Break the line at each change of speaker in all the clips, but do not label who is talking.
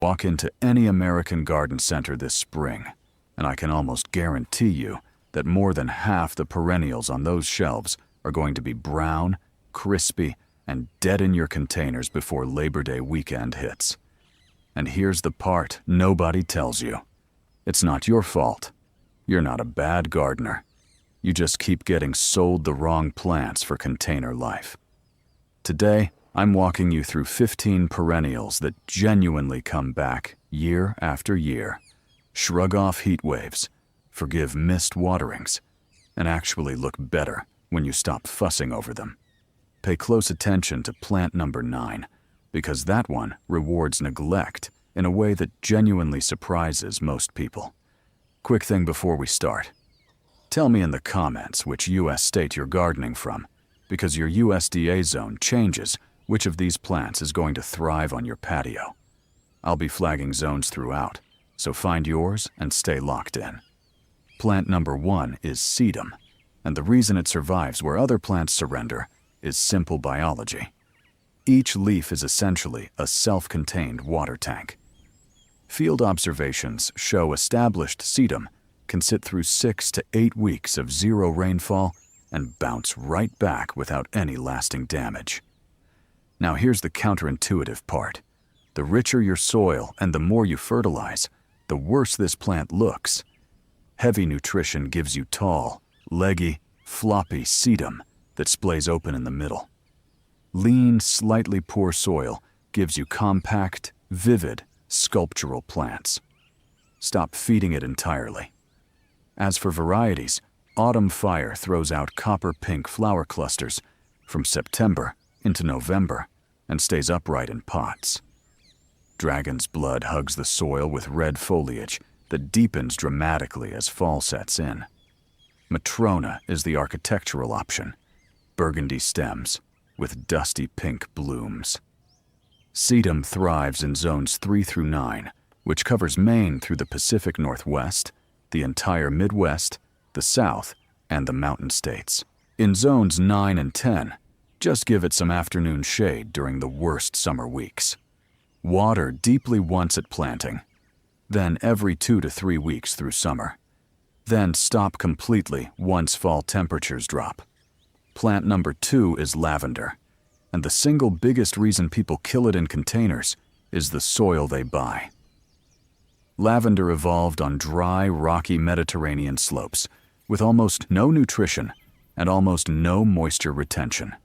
Walk into any American garden center this spring, and I can almost guarantee you that more than half the perennials on those shelves are going to be brown, crispy, and dead in your containers before Labor Day weekend hits. And here's the part nobody tells you. It's not your fault. You're not a bad gardener. You just keep getting sold the wrong plants for container life. Today, I'm walking you through 15 perennials that genuinely come back year after year, shrug off heat waves, forgive missed waterings, and actually look better when you stop fussing over them. Pay close attention to plant number 9, because that one rewards neglect in a way that genuinely surprises most people. Quick thing before we start. Tell me in the comments which US state you're gardening from, because your USDA zone changes which of these plants is going to thrive on your patio. I'll be flagging zones throughout, so find yours and stay locked in. Plant number 1 is Sedum, and the reason it survives where other plants surrender is simple biology. Each leaf is essentially a self-contained water tank. Field observations show established sedum can sit through 6 to 8 weeks of zero rainfall and bounce right back without any lasting damage. Now here's the counterintuitive part. The richer your soil and the more you fertilize, the worse this plant looks. Heavy nutrition gives you tall, leggy, floppy sedum that splays open in the middle. Lean, slightly poor soil gives you compact, vivid, sculptural plants. Stop feeding it entirely. As for varieties, autumn fire throws out copper-pink flower clusters from September into November and stays upright in pots. Dragon's blood hugs the soil with red foliage that deepens dramatically as fall sets in. Matrona is the architectural option. Burgundy stems with dusty pink blooms. Sedum thrives in zones 3 through 9, which covers Maine through the Pacific Northwest, the entire Midwest, the South, and the Mountain States. In zones 9 and 10, just give it some afternoon shade during the worst summer weeks. Water deeply once at planting, then every 2 to 3 weeks through summer. Then stop completely once fall temperatures drop. Plant number 2 is lavender, and the single biggest reason people kill it in containers is the soil they buy. Lavender evolved on dry, rocky Mediterranean slopes with almost no nutrition and almost no moisture retention.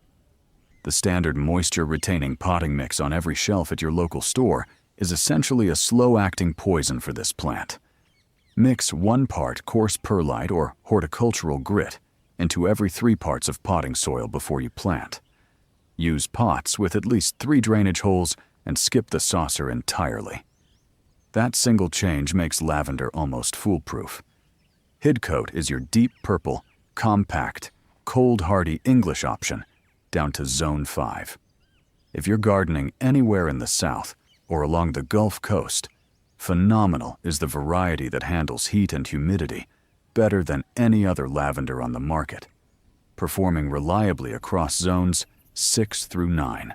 The standard moisture-retaining potting mix on every shelf at your local store is essentially a slow-acting poison for this plant. Mix 1 part coarse perlite or horticultural grit into every 3 parts of potting soil before you plant. Use pots with at least 3 drainage holes and skip the saucer entirely. That single change makes lavender almost foolproof. Hidcote is your deep purple, compact, cold-hardy English option down to Zone 5. If you're gardening anywhere in the South or along the Gulf Coast, Phenomenal is the variety that handles heat and humidity better than any other lavender on the market, performing reliably across zones 6 through 9.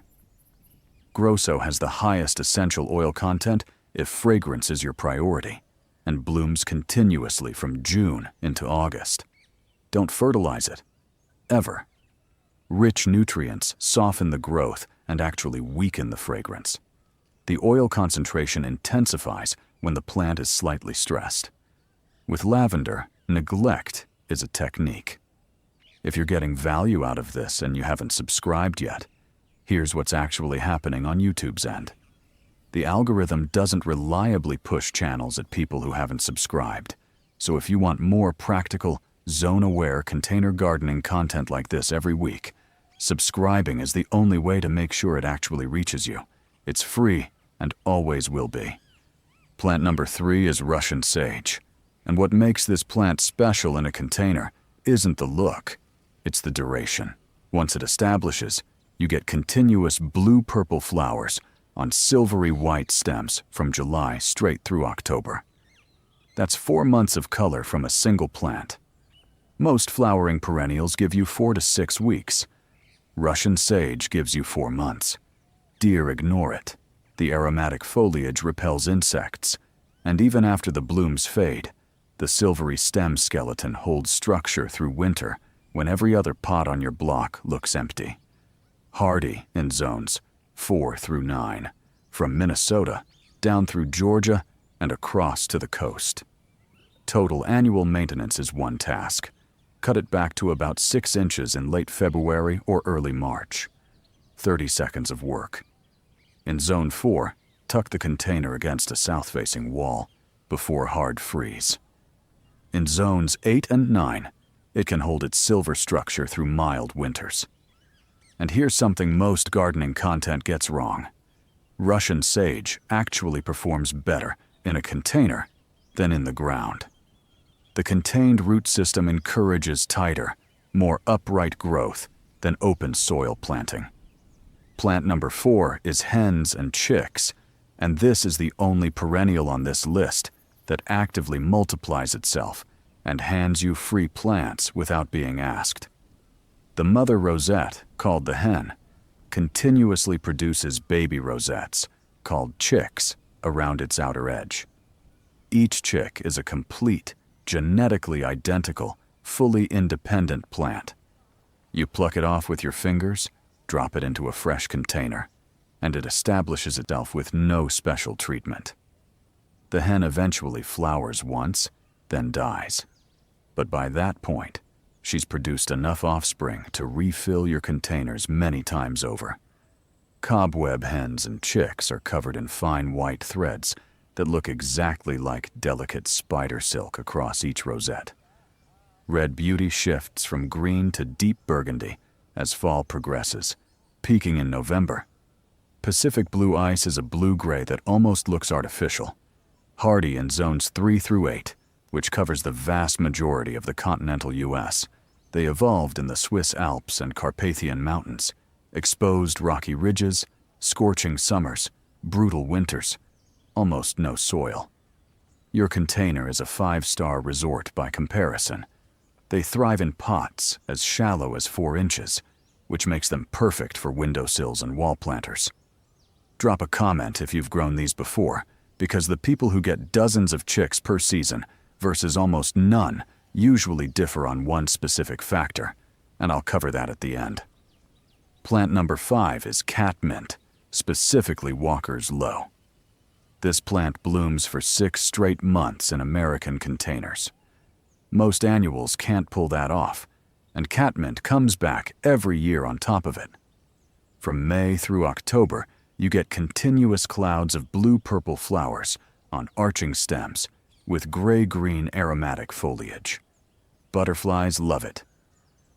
Grosso has the highest essential oil content if fragrance is your priority, and blooms continuously from June into August. Don't fertilize it, ever. Rich nutrients soften the growth and actually weaken the fragrance. The oil concentration intensifies when the plant is slightly stressed. With lavender, neglect is a technique. If you're getting value out of this and you haven't subscribed yet, here's what's actually happening on YouTube's end. The algorithm doesn't reliably push channels at people who haven't subscribed. So if you want more practical, zone-aware container gardening content like this every week, subscribing is the only way to make sure it actually reaches you. It's free and always will be. Plant number 3 is Russian sage. And what makes this plant special in a container isn't the look, it's the duration. Once it establishes, you get continuous blue-purple flowers on silvery white stems from July straight through October. That's 4 months of color from a single plant. Most flowering perennials give you 4 to 6 weeks. Russian sage gives you 4 months. Deer ignore it. The aromatic foliage repels insects, and even after the blooms fade, the silvery stem skeleton holds structure through winter when every other pot on your block looks empty. Hardy in zones 4 through 9, from Minnesota down through Georgia and across to the coast. Total annual maintenance is one task. Cut it back to about 6 inches in late February or early March. 30 seconds of work. In Zone 4, tuck the container against a south-facing wall before hard freeze. In Zones 8 and 9, it can hold its silver structure through mild winters. And here's something most gardening content gets wrong. Russian sage actually performs better in a container than in the ground. The contained root system encourages tighter, more upright growth than open soil planting. Plant number 4 is hens and chicks, and this is the only perennial on this list that actively multiplies itself and hands you free plants without being asked. The mother rosette, called the hen, continuously produces baby rosettes, called chicks, around its outer edge. Each chick is a complete, genetically identical, fully independent plant. You pluck it off with your fingers, drop it into a fresh container, and it establishes itself with no special treatment. The hen eventually flowers once, then dies. But by that point, she's produced enough offspring to refill your containers many times over. Cobweb hens and chicks are covered in fine white threads that look exactly like delicate spider silk across each rosette. Red beauty shifts from green to deep burgundy as fall progresses, peaking in November. Pacific blue ice is a blue-gray that almost looks artificial. Hardy in zones 3 through 8, which covers the vast majority of the continental U.S. They evolved in the Swiss Alps and Carpathian Mountains, exposed rocky ridges, scorching summers, brutal winters, almost no soil. Your container is a 5-star resort by comparison. They thrive in pots as shallow as 4 inches, which makes them perfect for windowsills and wall planters. Drop a comment if you've grown these before, because the people who get dozens of chicks per season versus almost none usually differ on one specific factor, and I'll cover that at the end. Plant number 5 is Catmint, specifically Walker's Low. This plant blooms for 6 straight months in American containers. Most annuals can't pull that off, and Catmint comes back every year on top of it. From May through October, you get continuous clouds of blue-purple flowers on arching stems with gray-green aromatic foliage. Butterflies love it.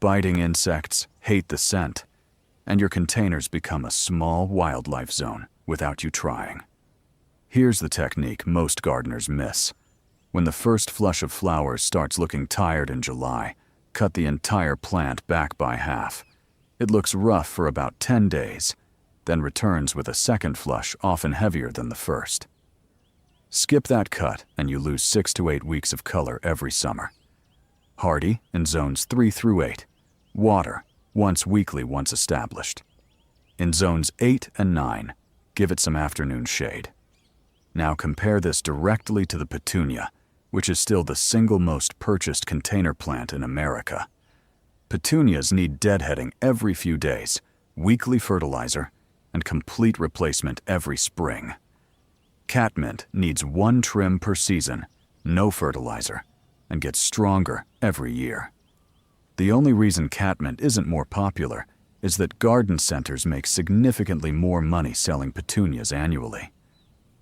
Biting insects hate the scent, and your containers become a small wildlife zone without you trying. Here's the technique most gardeners miss. When the first flush of flowers starts looking tired in July, cut the entire plant back by half. It looks rough for about 10 days, then returns with a second flush often heavier than the first. Skip that cut and you lose 6 to 8 weeks of color every summer. Hardy in zones 3 through 8. Water, once weekly once established. In zones 8 and 9, give it some afternoon shade. Now compare this directly to the petunia, which is still the single most purchased container plant in America. Petunias need deadheading every few days, weekly fertilizer, and complete replacement every spring. Catmint needs 1 trim per season, no fertilizer, and gets stronger every year. The only reason Catmint isn't more popular is that garden centers make significantly more money selling petunias annually.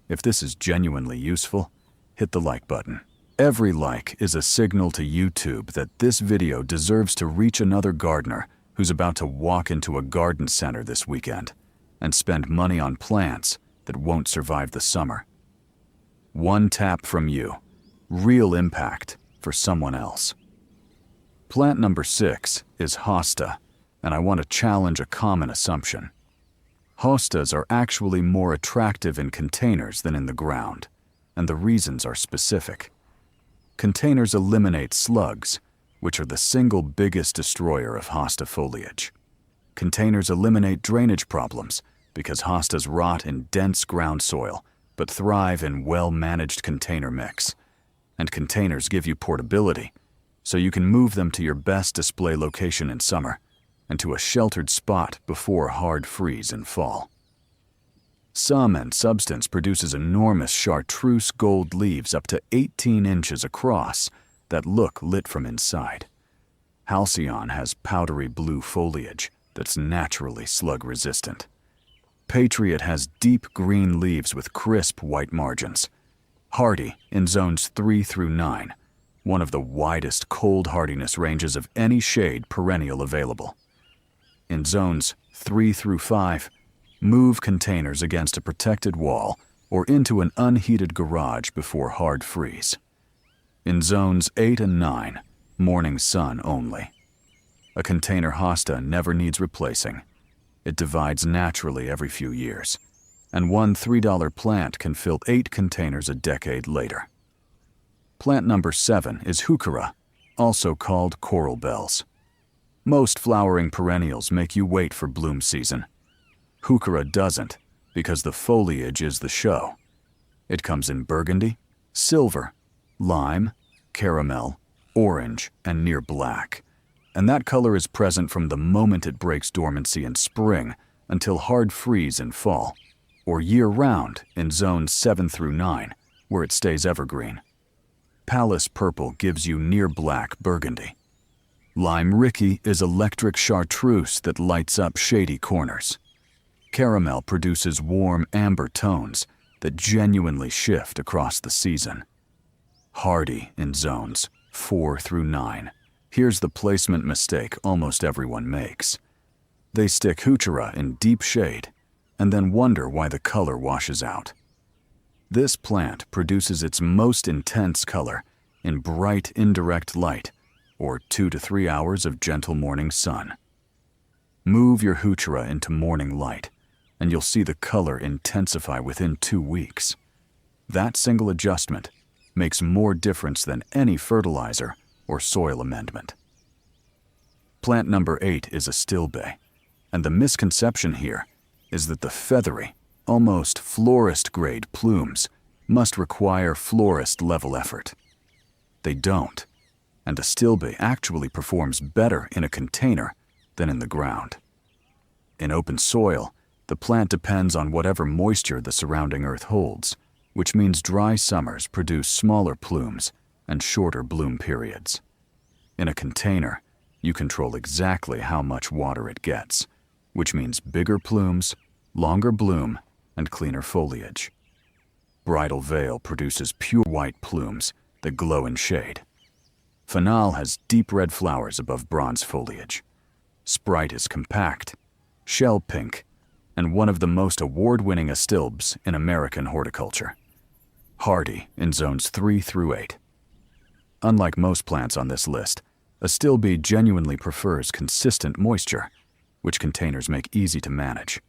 If this is genuinely useful, hit the like button. Every like is a signal to YouTube that this video deserves to reach another gardener who's about to walk into a garden center this weekend and spend money on plants that won't survive the summer. One tap from you, real impact for someone else. Plant number 6 is Hosta, and I want to challenge a common assumption. Hostas are actually more attractive in containers than in the ground, and the reasons are specific. Containers eliminate slugs, which are the single biggest destroyer of hosta foliage. Containers eliminate drainage problems, because hostas rot in dense ground soil but thrive in well-managed container mix. And containers give you portability, so you can move them to your best display location in summer and to a sheltered spot before hard freeze in fall. Some and Substance produces enormous chartreuse gold leaves up to 18 inches across that look lit from inside. Halcyon has powdery blue foliage that's naturally slug-resistant. Patriot has deep green leaves with crisp white margins. Hardy in zones 3 through 9, one of the widest cold hardiness ranges of any shade perennial available. In zones 3 through 5, move containers against a protected wall or into an unheated garage before hard freeze. In zones 8 and 9, morning sun only. A container hosta never needs replacing. It divides naturally every few years, and one $3 plant can fill 8 containers a decade later. Plant number 7 is Heuchera, also called coral bells. Most flowering perennials make you wait for bloom season. Heuchera doesn't, because the foliage is the show. It comes in burgundy, silver, lime, caramel, orange, and near black. And that color is present from the moment it breaks dormancy in spring until hard freeze in fall, or year-round in zones 7 through 9, where it stays evergreen. Palace purple gives you near black burgundy. Lime Ricky is electric chartreuse that lights up shady corners. Caramel produces warm amber tones that genuinely shift across the season. Hardy in zones 4 through 9. Here's the placement mistake almost everyone makes. They stick Heuchera in deep shade and then wonder why the color washes out. This plant produces its most intense color in bright indirect light or 2 to 3 hours of gentle morning sun. Move your Heuchera into morning light and you'll see the color intensify within 2 weeks. That single adjustment makes more difference than any fertilizer or soil amendment. Plant number 8 is Astilbe, and the misconception here is that the feathery, almost florist-grade plumes must require florist-level effort. They don't, and Astilbe actually performs better in a container than in the ground. In open soil, the plant depends on whatever moisture the surrounding earth holds, which means dry summers produce smaller plumes and shorter bloom periods. In a container, you control exactly how much water it gets, which means bigger plumes, longer bloom, and cleaner foliage. Bridal Veil produces pure white plumes that glow in shade. Finale has deep red flowers above bronze foliage. Sprite is compact, shell pink, and one of the most award-winning Astilbes in American horticulture. Hardy in zones 3 through 8. Unlike most plants on this list, Astilbe genuinely prefers consistent moisture, which containers make easy to manage.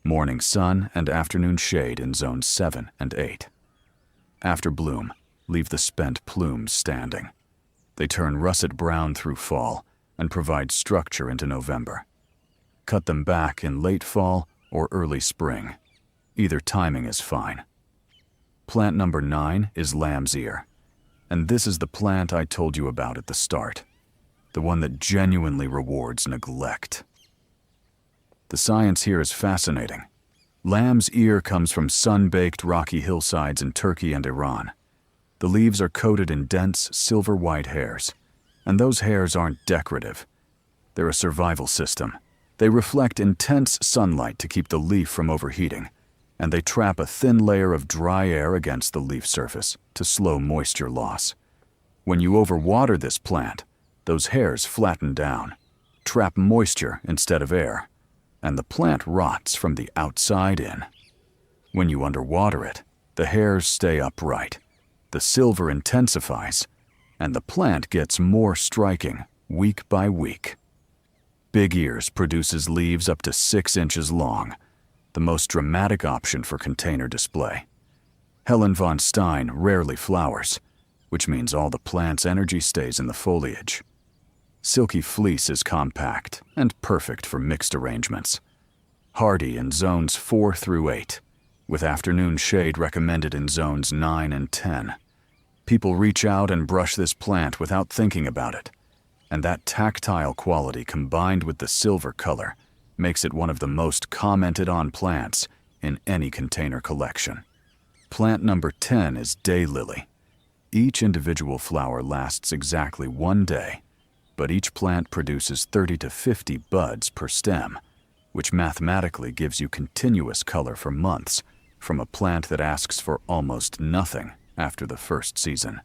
Morning sun and afternoon shade in zones 7 and 8. After bloom, leave the spent plumes standing. They turn russet brown through fall and provide structure into November. Cut them back in late fall or early spring. Either timing is fine. Plant number 9 is lamb's ear, and this is the plant I told you about at the start, the one that genuinely rewards neglect. The science here is fascinating. Lamb's ear comes from sun-baked rocky hillsides in Turkey and Iran. The leaves are coated in dense, silver-white hairs, and those hairs aren't decorative. They're a survival system. They reflect intense sunlight to keep the leaf from overheating, and they trap a thin layer of dry air against the leaf surface to slow moisture loss. When you overwater this plant, those hairs flatten down, trap moisture instead of air, and the plant rots from the outside in. When you underwater it, the hairs stay upright, the silver intensifies, and the plant gets more striking week by week. Big Ears produces leaves up to 6 inches long, the most dramatic option for container display. Helen von Stein rarely flowers, which means all the plant's energy stays in the foliage. Silky Fleece is compact and perfect for mixed arrangements. Hardy in zones 4 through 8, with afternoon shade recommended in zones 9 and 10. People reach out and brush this plant without thinking about it, and that tactile quality combined with the silver color makes it one of the most commented on plants in any container collection. Plant number 10 is Daylily. Each individual flower lasts exactly 1 day, but each plant produces 30 to 50 buds per stem, which mathematically gives you continuous color for months from a plant that asks for almost nothing after the first season.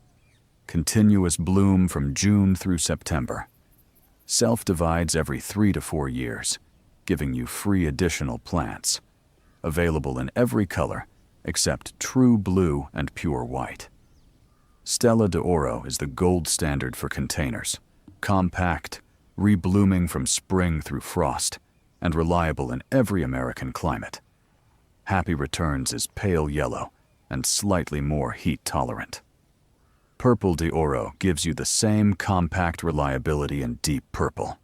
Continuous bloom from June through September. Self-divides every 3 to 4 years, giving you free additional plants. Available in every color except true blue and pure white. Stella d'Oro is the gold standard for containers. Compact, reblooming from spring through frost, and reliable in every American climate. Happy Returns is pale yellow and slightly more heat tolerant. Purple d'Oro gives you the same compact reliability in deep purple.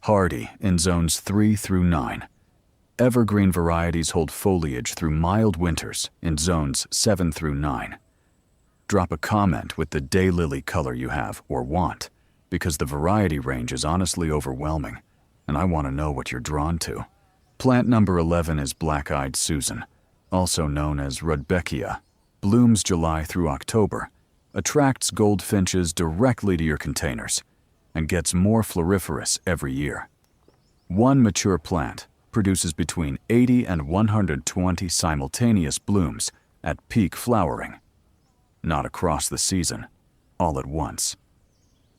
Hardy in zones 3 through 9. Evergreen varieties hold foliage through mild winters in zones 7 through 9. Drop a comment with the Daylily color you have or want, because the variety range is honestly overwhelming, and I want to know what you're drawn to. Plant number 11 is Black-Eyed Susan, also known as Rudbeckia. Blooms July through October, attracts goldfinches directly to your containers, and gets more floriferous every year. One mature plant produces between 80 and 120 simultaneous blooms at peak flowering. Not across the season, all at once.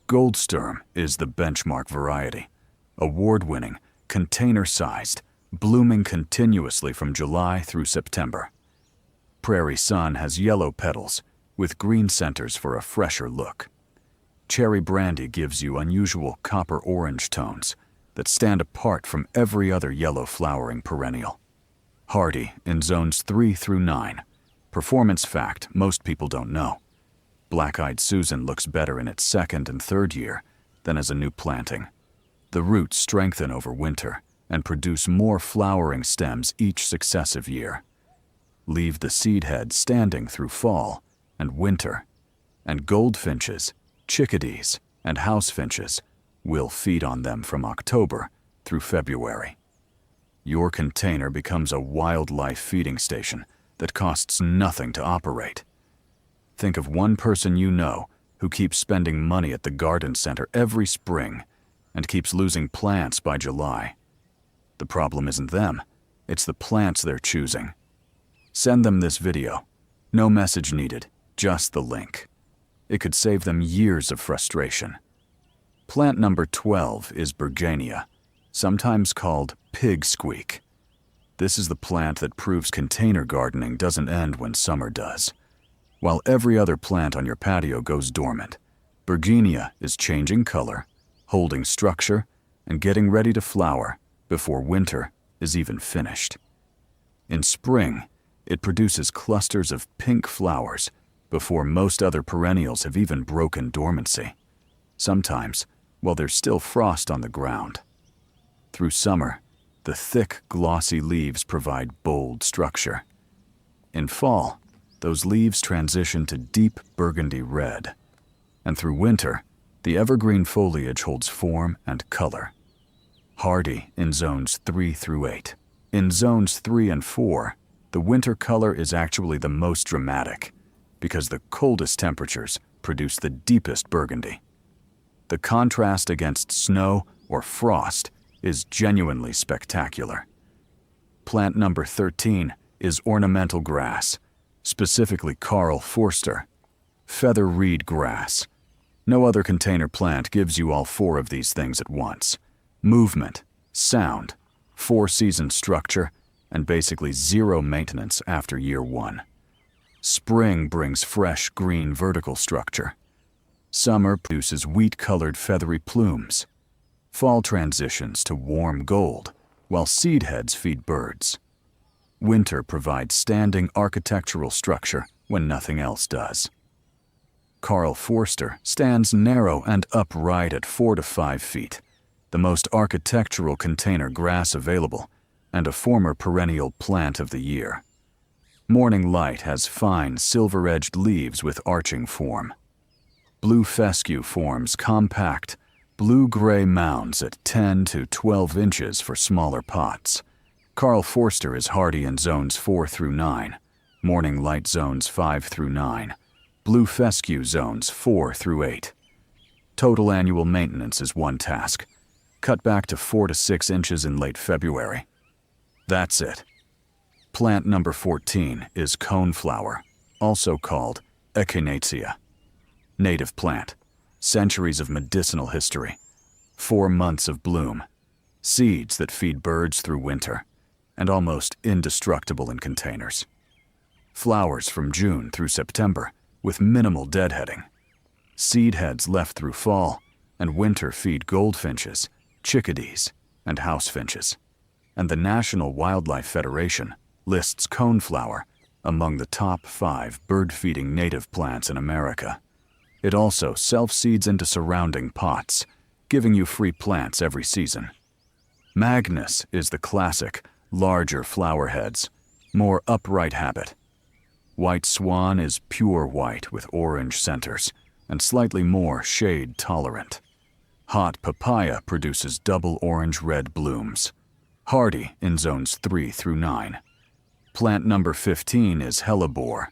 Goldsturm is the benchmark variety, award-winning, container-sized, blooming continuously from July through September. Prairie Sun has yellow petals with green centers for a fresher look. Cherry Brandy gives you unusual copper-orange tones that stand apart from every other yellow flowering perennial. Hardy in zones 3 through 9. Performance fact most people don't know. Black-Eyed Susan looks better in its second and third year than as a new planting. The roots strengthen over winter and produce more flowering stems each successive year. Leave the seed head standing through fall and winter, and goldfinches, chickadees, and housefinches will feed on them from October through February. Your container becomes a wildlife feeding station that costs nothing to operate. Think of one person you know who keeps spending money at the garden center every spring and keeps losing plants by July. The problem isn't them, it's the plants they're choosing. Send them this video. No message needed, just the link. It could save them years of frustration. Plant number 12 is Bergenia, sometimes called pig squeak. This is the plant that proves container gardening doesn't end when summer does. While every other plant on your patio goes dormant, Bergenia is changing color, holding structure, and getting ready to flower before winter is even finished. In spring, it produces clusters of pink flowers before most other perennials have even broken dormancy, sometimes while there's still frost on the ground. Through summer, the thick, glossy leaves provide bold structure. In fall, those leaves transition to deep burgundy red. And through winter, the evergreen foliage holds form and color. Hardy in zones 3 through 8. In zones 3 and 4, the winter color is actually the most dramatic because the coldest temperatures produce the deepest burgundy. The contrast against snow or frost is genuinely spectacular. Plant number 13 is ornamental grass, specifically Karl Forster, feather reed grass. No other container plant gives you all 4 of these things at once. Movement, sound, 4-season structure, and basically 0 maintenance after year 1. Spring brings fresh green vertical structure. Summer produces wheat-colored feathery plumes. Fall transitions to warm gold, while seed heads feed birds. Winter provides standing architectural structure when nothing else does. Karl Forster stands narrow and upright at 4 to 5 feet, the most architectural container grass available, and a former perennial plant of the year. Morning Light has fine, silver-edged leaves with arching form. Blue fescue forms compact, blue-gray mounds at 10 to 12 inches for smaller pots. Karl Forster is hardy in zones 4 through 9, Morning Light zones 5 through 9, Blue fescue zones 4 through 8. Total annual maintenance is one task. Cut back to 4 to 6 inches in late February. That's it. Plant number 14 is Coneflower, also called Echinacea. Native plant, centuries of medicinal history, 4 months of bloom, seeds that feed birds through winter, and almost indestructible in containers. Flowers from June through September with minimal deadheading. Seed heads left through fall, and winter feed goldfinches, chickadees, and housefinches. And the National Wildlife Federation lists coneflower among the top 5 bird-feeding native plants in America. It also self-seeds into surrounding pots, giving you free plants every season. Magnus is the classic, larger flower heads, more upright habit. White Swan is pure white with orange centers and slightly more shade tolerant. Hot Papaya produces double orange-red blooms. Hardy in zones 3 through 9. Plant number 15 is Hellebore,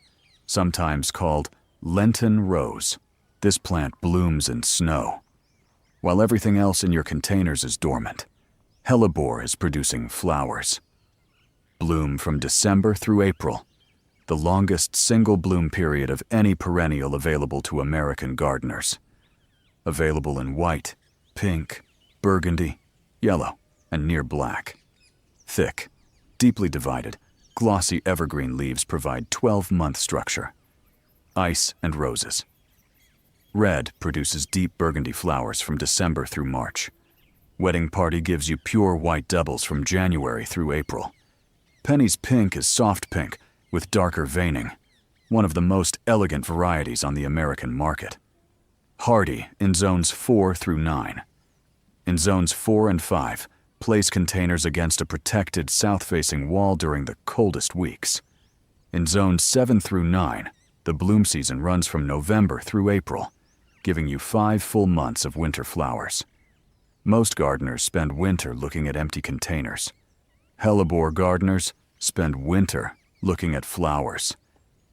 sometimes called Lenten Rose. This plant blooms in snow. While everything else in your containers is dormant, Hellebore is producing flowers. Bloom from December through April, the longest single bloom period of any perennial available to American gardeners. Available in white, pink, burgundy, yellow, and near black. Thick, deeply divided, glossy evergreen leaves provide 12-month structure. Ice and roses. Red produces deep burgundy flowers from December through March. Wedding Party gives you pure white doubles from January through April. Penny's Pink is soft pink with darker veining, one of the most elegant varieties on the American market. Hardy in zones 4 through 9. In zones 4 and 5, place containers against a protected south-facing wall during the coldest weeks. In zones 7 through 9, the bloom season runs from November through April, giving you 5 full months of winter flowers. Most gardeners spend winter looking at empty containers. Hellebore gardeners spend winter looking at flowers,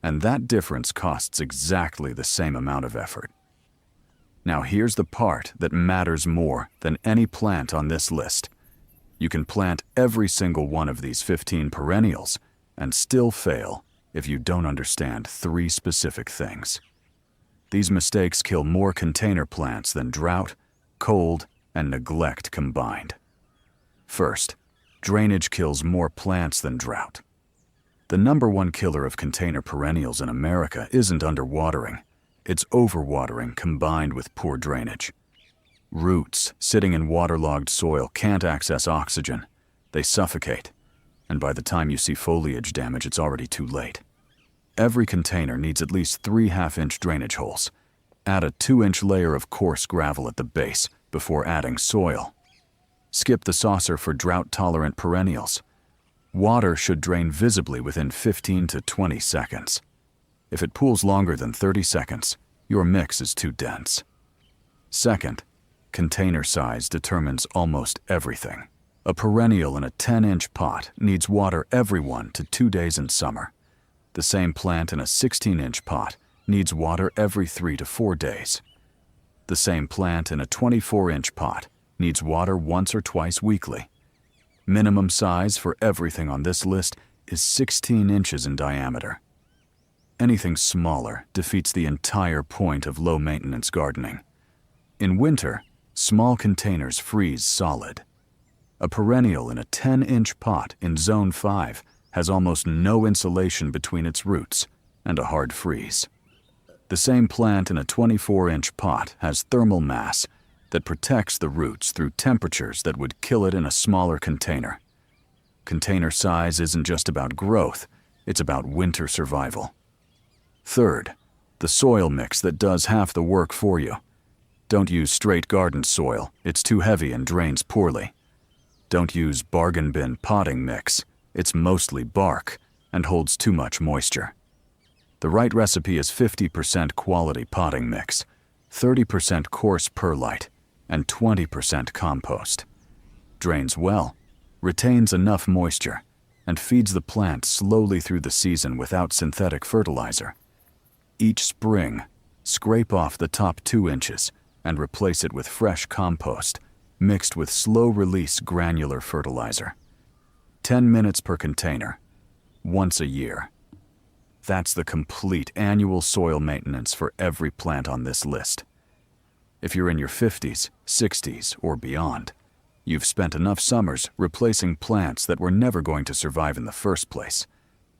and that difference costs exactly the same amount of effort. Now here's the part that matters more than any plant on this list. You can plant every single one of these 15 perennials and still fail if you don't understand 3 specific things. These mistakes kill more container plants than drought, cold, and neglect combined. First, drainage kills more plants than drought. The #1 killer of container perennials in America isn't underwatering. It's overwatering combined with poor drainage. Roots sitting in waterlogged soil can't access oxygen. They suffocate, and by the time you see foliage damage, it's already too late. Every container needs at least 3 half-inch drainage holes. Add a 2-inch layer of coarse gravel at the base before adding soil. Skip the saucer for drought-tolerant perennials. Water should drain visibly within 15 to 20 seconds. If it pools longer than 30 seconds, your mix is too dense. Second, container size determines almost everything. A perennial in a 10-inch pot needs water every 1 to 2 days in summer. The same plant in a 16-inch pot needs water every 3 to 4 days. The same plant in a 24-inch pot needs water once or twice weekly. Minimum size for everything on this list is 16 inches in diameter. Anything smaller defeats the entire point of low-maintenance gardening. In winter, small containers freeze solid. A perennial in a 10-inch pot in Zone 5 has almost no insulation between its roots and a hard freeze. The same plant in a 24-inch pot has thermal mass that protects the roots through temperatures that would kill it in a smaller container. Container size isn't just about growth, it's about winter survival. Third, the soil mix that does half the work for you. Don't use straight garden soil, it's too heavy and drains poorly. Don't use bargain bin potting mix. It's mostly bark and holds too much moisture. The right recipe is 50% quality potting mix, 30% coarse perlite, and 20% compost. Drains well, retains enough moisture, and feeds the plant slowly through the season without synthetic fertilizer. Each spring, scrape off the top 2 inches and replace it with fresh compost mixed with slow-release granular fertilizer. 10 minutes per container, once a year. That's the complete annual soil maintenance for every plant on this list. If you're in your 50s, 60s, or beyond, you've spent enough summers replacing plants that were never going to survive in the first place,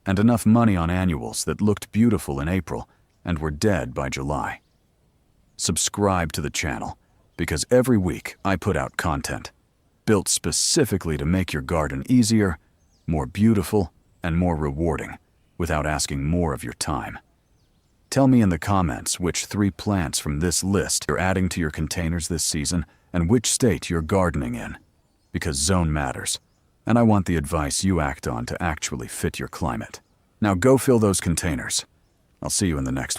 and enough money on annuals that looked beautiful in April and were dead by July. Subscribe to the channel, because every week I put out content built specifically to make your garden easier, more beautiful, and more rewarding without asking more of your time. Tell me in the comments which 3 plants from this list you're adding to your containers this season and which state you're gardening in, because zone matters, and I want the advice you act on to actually fit your climate. Now go fill those containers. I'll see you in the next one.